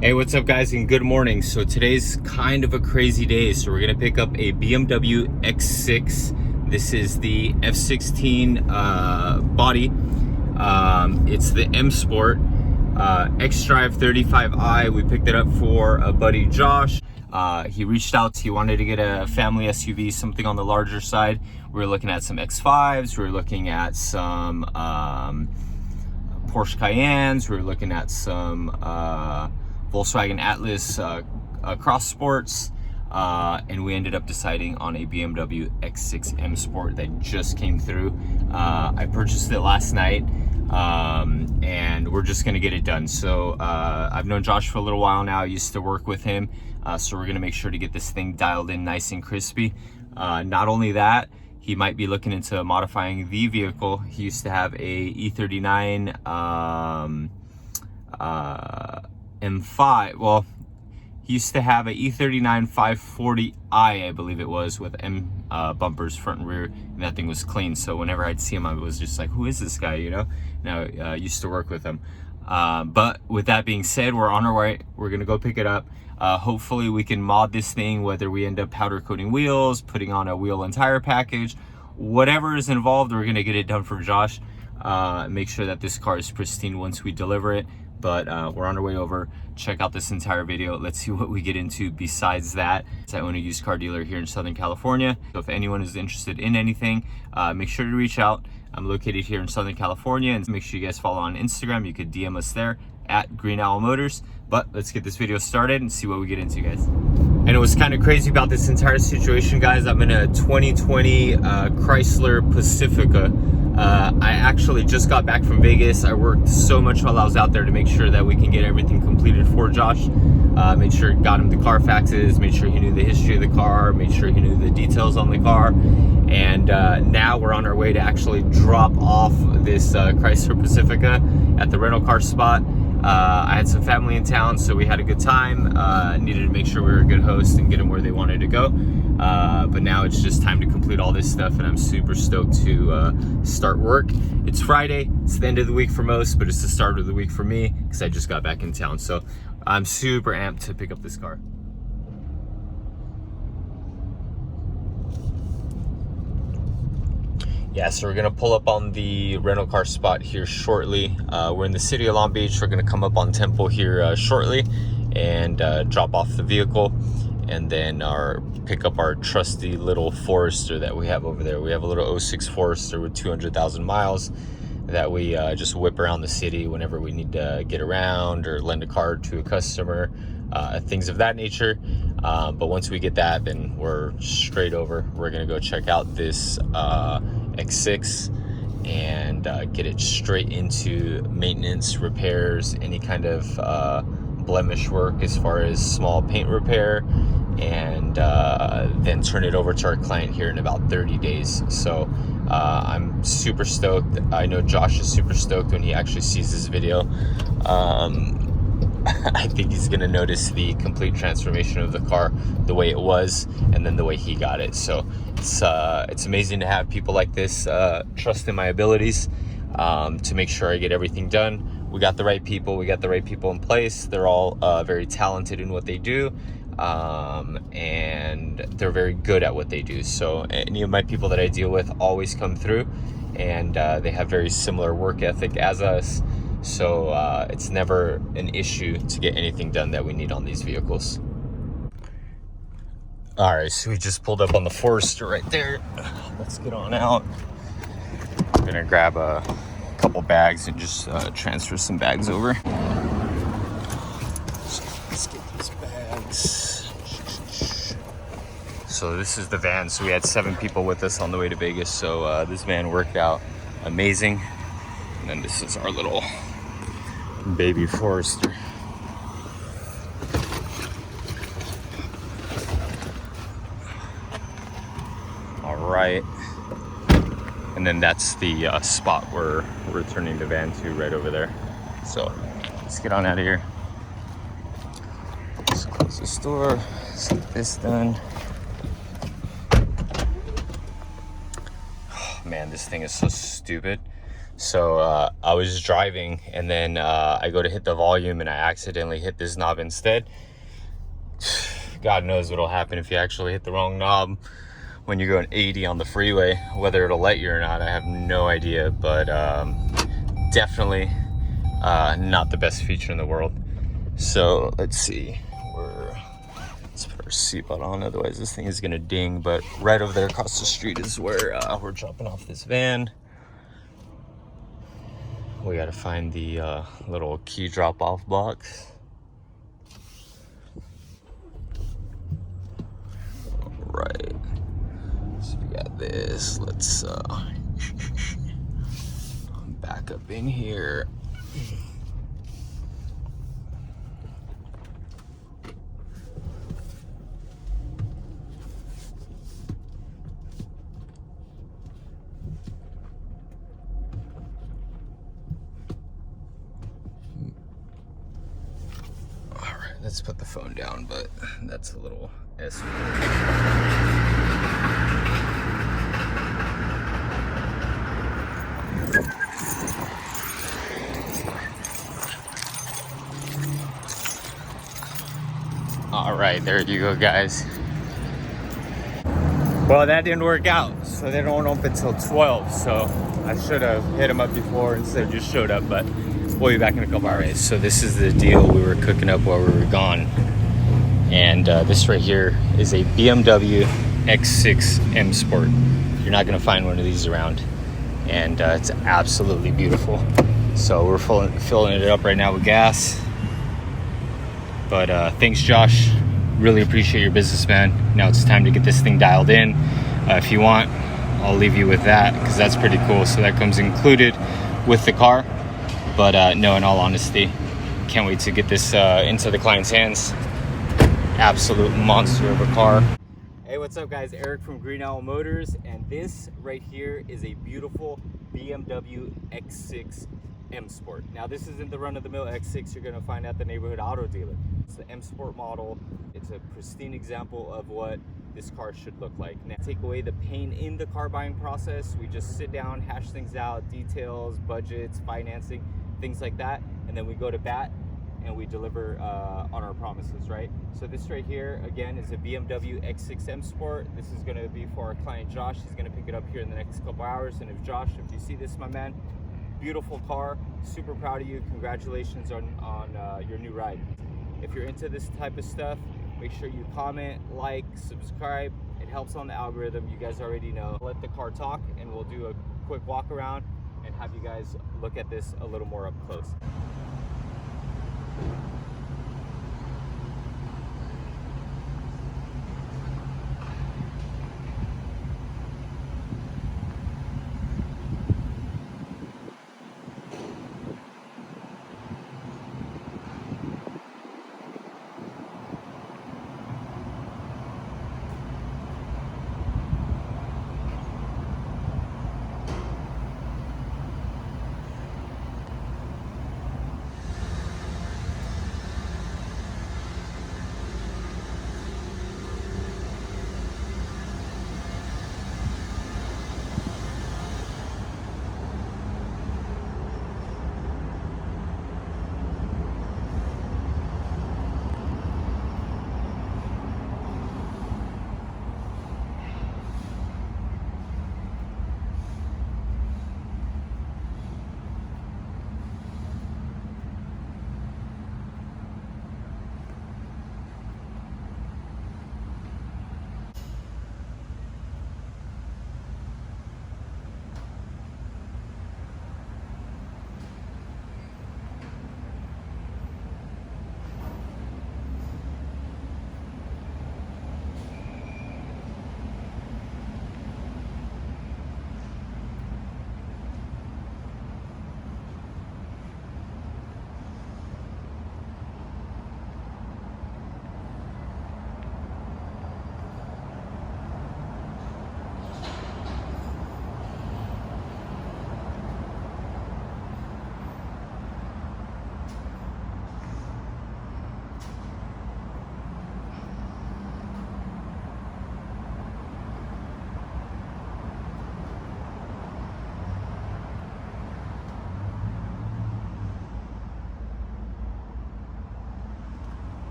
Hey, what's up guys, and good morning. So today's kind of a crazy day. So we're gonna pick up a BMW X6. This is the F16 body. It's the M Sport X-Drive 35i. We picked it up for a buddy, Josh. He reached out, he wanted to get a family SUV, something on the larger side. We were looking at some X5s, we were looking at some Porsche Cayennes, we were looking at some Volkswagen Atlas Cross Sports, and we ended up deciding on a BMW X6 M Sport that just came through. I purchased it last night, and we're just gonna get it done. So I've known Josh for a little while now. I used to work with him, so we're gonna make sure to get this thing dialed in nice and crispy. Not only that, he might be looking into modifying the vehicle. He used to have a E39 M5. Well, he used to have a E39 540i, I believe it was, with M bumpers front and rear, and that thing was clean. So whenever I'd see him, I was just like, who is this guy, you know? Now I used to work with him. But with that being said, we're on our way. We're gonna go pick it up. Hopefully we can mod this thing, whether we end up powder coating wheels, putting on a wheel and tire package, whatever is involved, we're gonna get it done for Josh. Make sure that this car is pristine once we deliver it. But we're on our way over. Check out this entire video. Let's see what we get into besides that. I own a used car dealer here in Southern California. So if anyone is interested in anything, make sure to reach out. I'm located here in Southern California, and make sure you guys follow on Instagram. You could DM us there at Green Owl Motors. But let's get this video started and see what we get into, guys. And it was kind of crazy about this entire situation, guys. I'm in a 2020 Chrysler Pacifica. I actually just got back from Vegas. I worked so much while I was out there to make sure that we can get everything completed for Josh. Made sure got him the Carfaxes, made sure he knew the history of the car, made sure he knew the details on the car. And now we're on our way to actually drop off this Chrysler Pacifica at the rental car spot. I had some family in town, so we had a good time. Needed to make sure we were a good host and get them where they wanted to go. But now it's just time to complete all this stuff, and I'm super stoked to start work. It's Friday, it's the end of the week for most, but it's the start of the week for me because I just got back in town. So I'm super amped to pick up this car. Yeah, so we're gonna pull up on the rental car spot here shortly. We're in the city of Long Beach. We're gonna come up on Temple here shortly and drop off the vehicle, and then pick up our trusty little Forester that we have over there. We have a little 06 Forester with 200,000 miles that we just whip around the city whenever we need to get around or lend a car to a customer, things of that nature. But once we get that, then we're straight over. We're gonna go check out this X6 and get it straight into maintenance, repairs, any kind of blemish work as far as small paint repair, and then turn it over to our client here in about 30 days. So I'm super stoked. I know Josh is super stoked when he actually sees this video. I think he's gonna notice the complete transformation of the car, the way it was, and then the way he got it. So it's amazing to have people like this trust in my abilities to make sure I get everything done. We got the right people. We got the right people in place. They're all very talented in what they do, and they're very good at what they do. So any of my people that I deal with always come through, and they have very similar work ethic as us. So it's never an issue to get anything done that we need on these vehicles. All right, so we just pulled up on the Forester right there. Let's get on out. I'm gonna grab a couple bags and just transfer some bags over. So let's get these bags. So this is the van. So we had 7 people with us on the way to Vegas. So this van worked out amazing. And then this is our little baby Forester. All right. And then that's the spot we're returning the van to right over there. So let's get on out of here. Let's close this door. Let's get this done. Oh, man, this thing is so stupid. So I was driving, and then I go to hit the volume and I accidentally hit this knob instead. God knows what'll happen if you actually hit the wrong knob when you're going 80 on the freeway. Whether it'll let you or not, I have no idea, but definitely not the best feature in the world. So let's see, let's put our seatbelt on, otherwise this thing is gonna ding. But right over there across the street is where we're dropping off this van. We gotta find the little key drop-off box. All right, so we got this. Let's back up in here. Let's put the phone down, but that's a little S. All right, there you go, guys. Well, that didn't work out, so they don't open until 12. So I should have hit them up before instead of just showed up, but we'll be back in a couple hours. So this is the deal we were cooking up while we were gone. And this right here is a BMW X6 M Sport. You're not gonna find one of these around. And it's absolutely beautiful. So we're filling it up right now with gas. But thanks, Josh. Really appreciate your business, man. Now it's time to get this thing dialed in. If you want, I'll leave you with that, because that's pretty cool. So that comes included with the car. But no, in all honesty, can't wait to get this into the client's hands. Absolute monster of a car. Hey, what's up, guys? Eric from Green Owl Motors, and this right here is a beautiful BMW X6 M Sport. Now, this isn't the run-of-the-mill X6 you're gonna find at the neighborhood auto dealer. It's the M Sport model. It's a pristine example of what this car should look like. Now, take away the pain in the car buying process. We just sit down, hash things out, details, budgets, financing, things like that, and then we go to bat and we deliver on our promises, right? So this right here, again, is a BMW X6 M Sport. This is gonna be for our client, Josh. He's gonna pick it up here in the next couple hours. And if Josh, if you see this, my man, beautiful car, super proud of you. Congratulations on your new ride. If you're into this type of stuff, make sure you comment, like, subscribe. It helps on the algorithm. You guys already know. Let the car talk, and we'll do a quick walk around and have you guys look at this a little more up close.